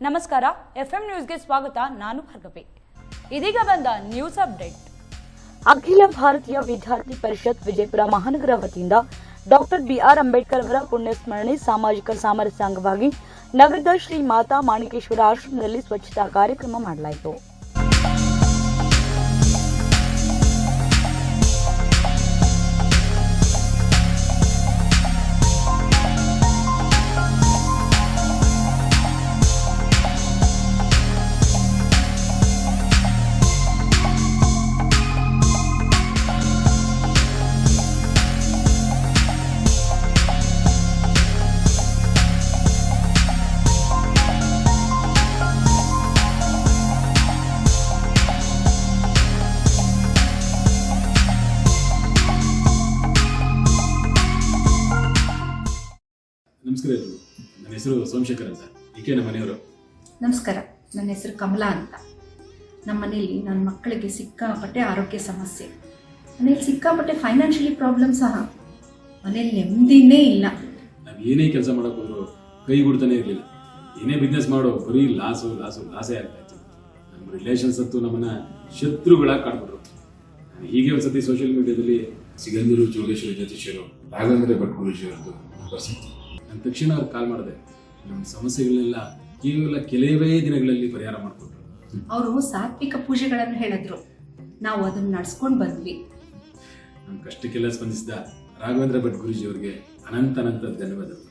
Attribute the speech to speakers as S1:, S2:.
S1: ನಮಸ್ಕಾರ, FM ನ್ಯೂಸ್ಗೆ ಸ್ವಾಗತ. ನಾನು ಭಾರ್ಗವಿ. ಇದೀಗ ಬಂದ ನ್ಯೂಸ್ ಅಪ್ಡೇಟ್.
S2: ಅಖಿಲ ಭಾರತೀಯ ವಿದ್ಯಾರ್ಥಿ ಪರಿಷತ್ ವಿಜಯಪುರ ಮಹಾನಗರ ವತಿಯಿಂದ ಡಾಕ್ಟರ್ ಬಿಆರ್ ಅಂಬೇಡ್ಕರ್ ಅವರ ಪುಣ್ಯಸ್ಮರಣೆ ಸಾಮಾಜಿಕ ಸಾಮರಸ್ಯ ಅಂಗವಾಗಿ ನಗರದ ಶ್ರೀ ಮಾತಾ ಮಾಣಿಕೇಶ್ವರ ಆಶ್ರಮದಲ್ಲಿ ಸ್ವಚ್ಛತಾ ಕಾರ್ಯಕ್ರಮ ಮಾಡಲಾಯಿತು.
S3: ನಮಸ್ಕಾರ ಎಲ್ಲರೂ. ನನ್ನ ಹೆಸರು ಸೋಮಶೇಖರ್ ಅಂತ. ಈಕೆ ನಮ್ಮ ಮನೆಯವರು.
S4: ನಮಸ್ಕಾರ, ನನ್ನ ಹೆಸರು ಕಮಲಾ ಅಂತ. ನಮ್ಮ ಮನೇಲಿ ನನ್ನ ಮಕ್ಕಳಿಗೆ ಸಿಕ್ಕಾಪಟ್ಟೆ ಆರೋಗ್ಯ ಸಮಸ್ಯೆ, ಮನೇಲಿ ಸಿಕ್ಕಾಪಟ್ಟೆ ಫೈನಾನ್ಷಿಯಲಿ ಪ್ರಾಬ್ಲಮ್ ಸಹ. ಮನೇಲಿ ನೆಮ್ಮದಿನೇ ಇಲ್ಲ.
S3: ನಾವು ಏನೇ ಕೆಲಸ ಮಾಡೋಕೆ ಹೋದ್ರು ಕೈ ಗುಡ್ತಾನೆ ಇರಲಿಲ್ಲ. ಏನೇ ಬಿಸ್ನೆಸ್ ಮಾಡೋ ಬರೀ ಲಾಸೇ ಆಗ್ತಾ ಇತ್ತು. ನಮ್ಮ ರಿಲೇಷನ್ಸ್ ಅಂತೂ ನಮ್ಮನ್ನ ಶತ್ರುಗಳಾಗಿ ಕಾಡ್ಬಿಟ್ರು. ಹೀಗೆ ಒಂದ್ಸತಿ ಸೋಷಿಯಲ್ ಮೀಡಿಯಾದಲ್ಲಿ ಸಿಗಂದೂರು ಜೋಗೇಶ್ವರಿ ಜ್ಯೋತಿಷ್ಯರು ರಾಘವೇಂದ್ರ ಭಟ್ ಗುರೂಜಿ ಅವರದ್ದು ಪ್ರಸಿದ್ಧಿ. ನಾನು ತಕ್ಷಣ ಅವ್ರಿಗೆ ಕಾಲ್ ಮಾಡಿದೆ. ನಮ್ಮ ಸಮಸ್ಯೆಗಳನ್ನೆಲ್ಲ ಕೇವಲ ಕೆಲವೇ ದಿನಗಳಲ್ಲಿ ಪರಿಹಾರ ಮಾಡಿಕೊಟ್ರು.
S4: ಅವರು ಸಾತ್ವಿಕ ಪೂಜೆಗಳನ್ನು ಹೇಳಿದ್ರು, ನಾವು ಅದನ್ನ ನಡ್ಸ್ಕೊಂಡು ಬಂದ್ವಿ.
S3: ನಮ್ಮ ಕಷ್ಟಕ್ಕೆಲ್ಲ ಸ್ಪಂದಿಸಿದ ರಾಘವೇಂದ್ರ ಭಟ್ ಗುರೂಜಿ ಅವರಿಗೆ ಅನಂತ ಧನ್ಯವಾದಗಳು.